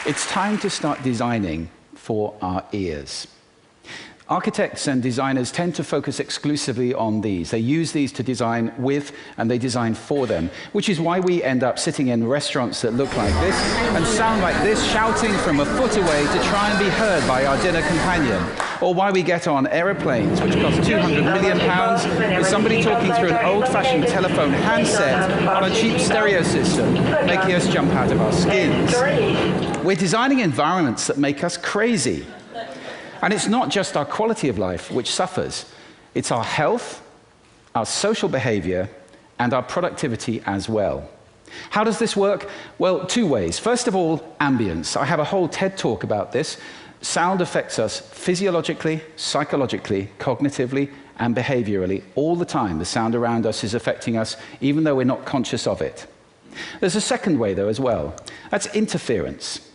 It's time to start designing for our ears. Architects and designers tend to focus exclusively on these. They use these to design with, and they design for them, which is why we end up sitting in restaurants that look like this and sound like this, shouting from a foot away to try and be heard by our dinner companion. Or why we get on aeroplanes, which cost £200 million, with somebody talking through an old-fashioned telephone handset on a cheap stereo system, making us jump out of our skins. We're designing environments that make us crazy. And it's not just our quality of life which suffers. It's our health, our social behavior, and our productivity as well. How does this work? Well, two ways. First of all, ambience. I have a whole TED talk about this. Sound affects us physiologically, psychologically, cognitively, and behaviorally all the time. The sound around us is affecting us, even though we're not conscious of it. There's a second way, though, as well. That's interference.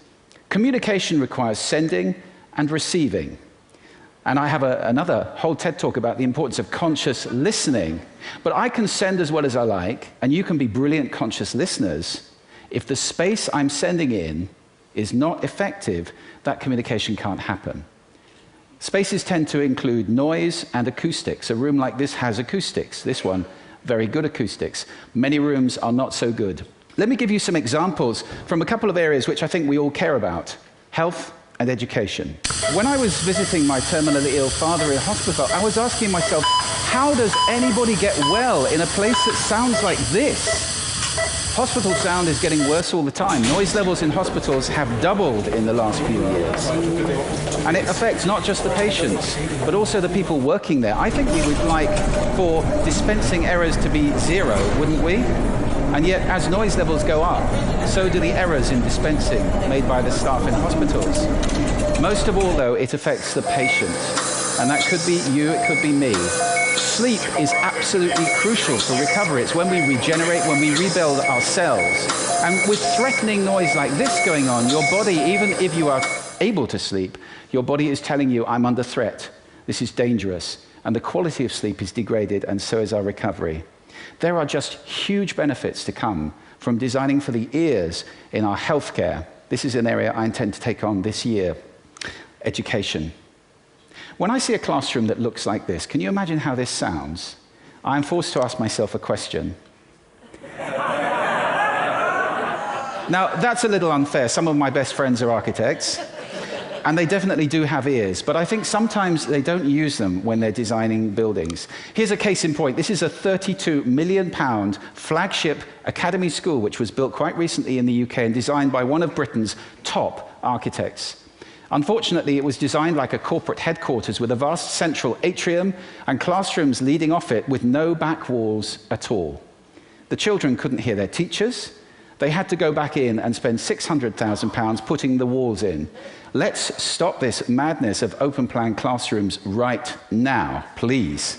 Communication requires sending and receiving. And I have another whole TED talk about the importance of conscious listening. But I can send as well as I like, and you can be brilliant conscious listeners. If the space I'm sending in is not effective, that communication can't happen. Spaces tend to include noise and acoustics. A room like this has acoustics. This one, very good acoustics. Many rooms are not so good. Let me give you some examples from a couple of areas which I think we all care about: health and education. When I was visiting my terminally ill father in hospital, I was asking myself, how does anybody get well in a place that sounds like this? Hospital sound is getting worse all the time. Noise levels in hospitals have doubled in the last few years. And it affects not just the patients, but also the people working there. I think we would like for dispensing errors to be zero, wouldn't we? And yet, as noise levels go up, so do the errors in dispensing made by the staff in hospitals. Most of all, though, it affects the patient. And that could be you, it could be me. Sleep is absolutely crucial for recovery. It's when we regenerate, when we rebuild our cells. And with threatening noise like this going on, your body, even if you are able to sleep, your body is telling you, I'm under threat. This is dangerous. And the quality of sleep is degraded, and so is our recovery. There are just huge benefits to come from designing for the ears in our healthcare. This is an area I intend to take on this year. Education. When I see a classroom that looks like this, can you imagine how this sounds? I'm forced to ask myself a question. Now, that's a little unfair. Some of my best friends are architects, and they definitely do have ears, but I think sometimes they don't use them when they're designing buildings. Here's a case in point. This is a £32 million flagship academy school, which was built quite recently in the UK and designed by one of Britain's top architects. Unfortunately, it was designed like a corporate headquarters with a vast central atrium and classrooms leading off it with no back walls at all. The children couldn't hear their teachers. They had to go back in and spend £600,000 putting the walls in. Let's stop this madness of open-plan classrooms right now, please.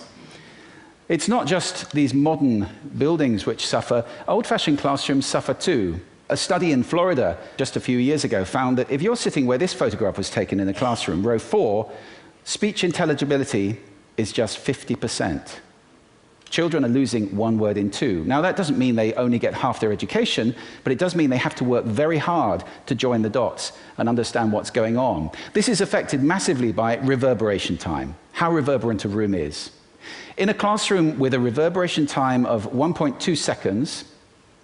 It's not just these modern buildings which suffer. Old-fashioned classrooms suffer too. A study in Florida just a few years ago found that if you're sitting where this photograph was taken in a classroom, row 4, speech intelligibility is just 50%. Children are losing one word in 2. Now, that doesn't mean they only get half their education, but it does mean they have to work very hard to join the dots and understand what's going on. This is affected massively by reverberation time, how reverberant a room is. In a classroom with a reverberation time of 1.2 seconds,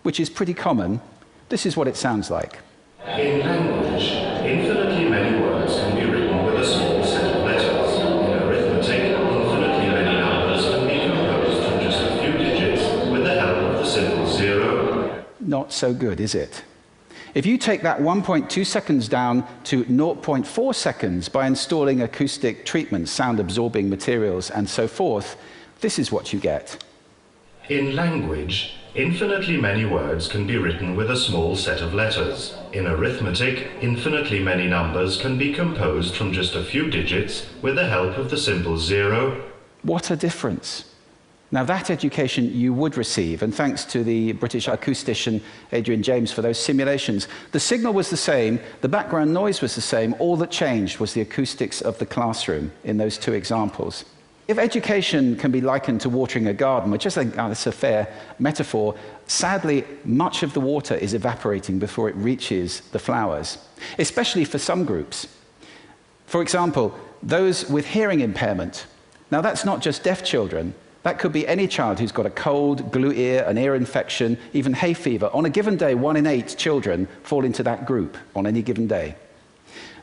which is pretty common, this is what it sounds like. In language, infinitely many words can be written with a small set of letters. In arithmetic, infinitely many numbers can be composed from just a few digits with the help of the simple zero. Not so good, is it? If you take that 1.2 seconds down to 0.4 seconds by installing acoustic treatments, sound-absorbing materials, and so forth, this is what you get. In language, infinitely many words can be written with a small set of letters. In arithmetic, infinitely many numbers can be composed from just a few digits with the help of the simple zero. What a difference. Now, that education you would receive, and thanks to the British acoustician Adrian James for those simulations. The signal was the same, the background noise was the same, all that changed was the acoustics of the classroom in those two examples. If education can be likened to watering a garden, which I think that's a fair metaphor, sadly, much of the water is evaporating before it reaches the flowers, especially for some groups. For example, those with hearing impairment. Now, that's not just deaf children. That could be any child who's got a cold, glue ear, an ear infection, even hay fever. On a given day, 1 in 8 children fall into that group on any given day.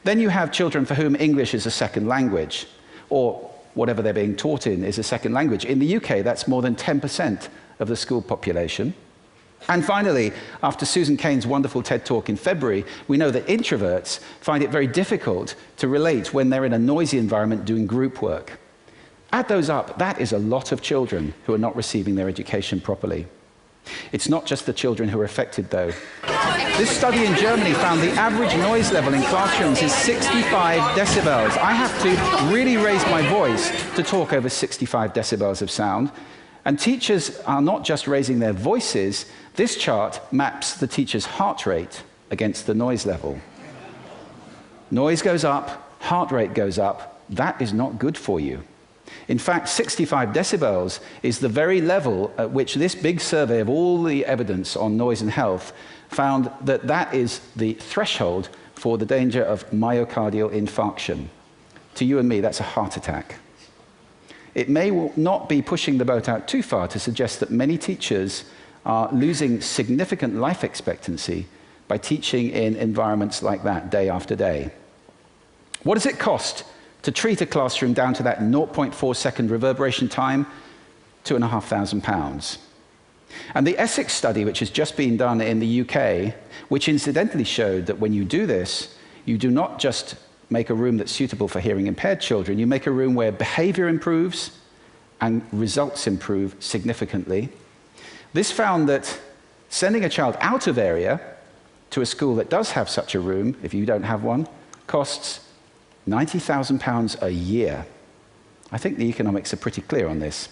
Then you have children for whom English is a second language, or whatever they're being taught in is a second language. In the UK, that's more than 10% of the school population. And finally, after Susan Cain's wonderful TED Talk in February, we know that introverts find it very difficult to relate when they're in a noisy environment doing group work. Add those up, that is a lot of children who are not receiving their education properly. It's not just the children who are affected, though. This study in Germany found the average noise level in classrooms is 65 decibels. I have to really raise my voice to talk over 65 decibels of sound. And teachers are not just raising their voices. This chart maps the teacher's heart rate against the noise level. Noise goes up, heart rate goes up. That is not good for you. In fact, 65 decibels is the very level at which this big survey of all the evidence on noise and health found that that is the threshold for the danger of myocardial infarction. To you and me, that's a heart attack. It may not be pushing the boat out too far to suggest that many teachers are losing significant life expectancy by teaching in environments like that day after day. What does it cost to treat a classroom down to that 0.4 second reverberation time? £2,500. And the Essex study, which has just been done in the UK, which incidentally showed that when you do this, you do not just make a room that's suitable for hearing impaired children, you make a room where behavior improves and results improve significantly. This found that sending a child out of area to a school that does have such a room, if you don't have one, costs £90,000 a year. I think the economics are pretty clear on this.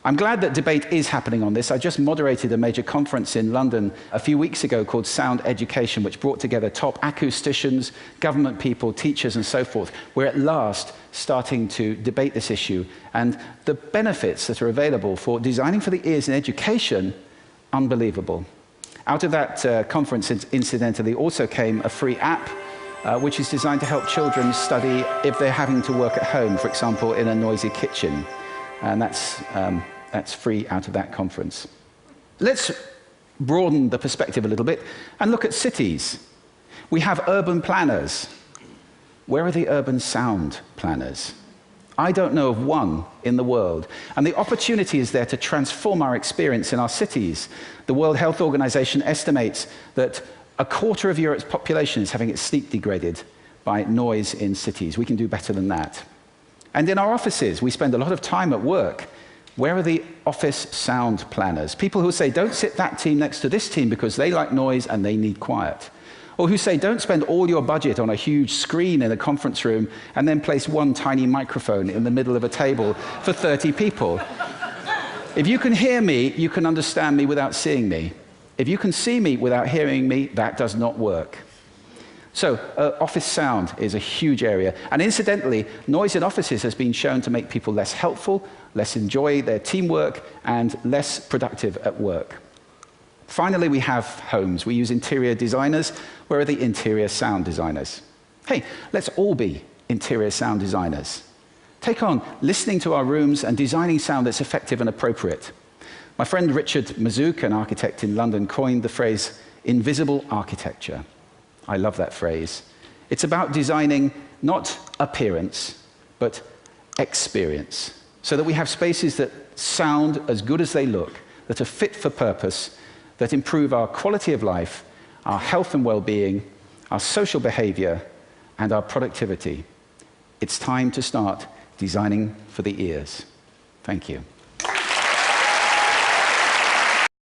I'm glad that debate is happening on this. I just moderated a major conference in London a few weeks ago called Sound Education, which brought together top acousticians, government people, teachers, and so forth. We're at last starting to debate this issue, and the benefits that are available for designing for the ears in education, unbelievable. Out of that conference, incidentally, also came a free app which is designed to help children study if they're having to work at home, for example, in a noisy kitchen. And that's free out of that conference. Let's broaden the perspective a little bit and look at cities. We have urban planners. Where are the urban sound planners? I don't know of one in the world. And the opportunity is there to transform our experience in our cities. The World Health Organization estimates that 1/4 of Europe's population is having its sleep degraded by noise in cities. We can do better than that. And in our offices, we spend a lot of time at work. Where are the office sound planners? People who say, don't sit that team next to this team because they like noise and they need quiet. Or who say, don't spend all your budget on a huge screen in a conference room and then place one tiny microphone in the middle of a table for 30 people. If you can hear me, you can understand me without seeing me. If you can see me without hearing me, that does not work. So office sound is a huge area. And incidentally, noise in offices has been shown to make people less helpful, less enjoy their teamwork, and less productive at work. Finally, we have homes. We use interior designers. Where are the interior sound designers? Hey, let's all be interior sound designers. Take on listening to our rooms and designing sound that's effective and appropriate. My friend Richard Mazouk, an architect in London, coined the phrase invisible architecture. I love that phrase. It's about designing not appearance, but experience, so that we have spaces that sound as good as they look, that are fit for purpose, that improve our quality of life, our health and well-being, our social behavior, and our productivity. It's time to start designing for the ears. Thank you.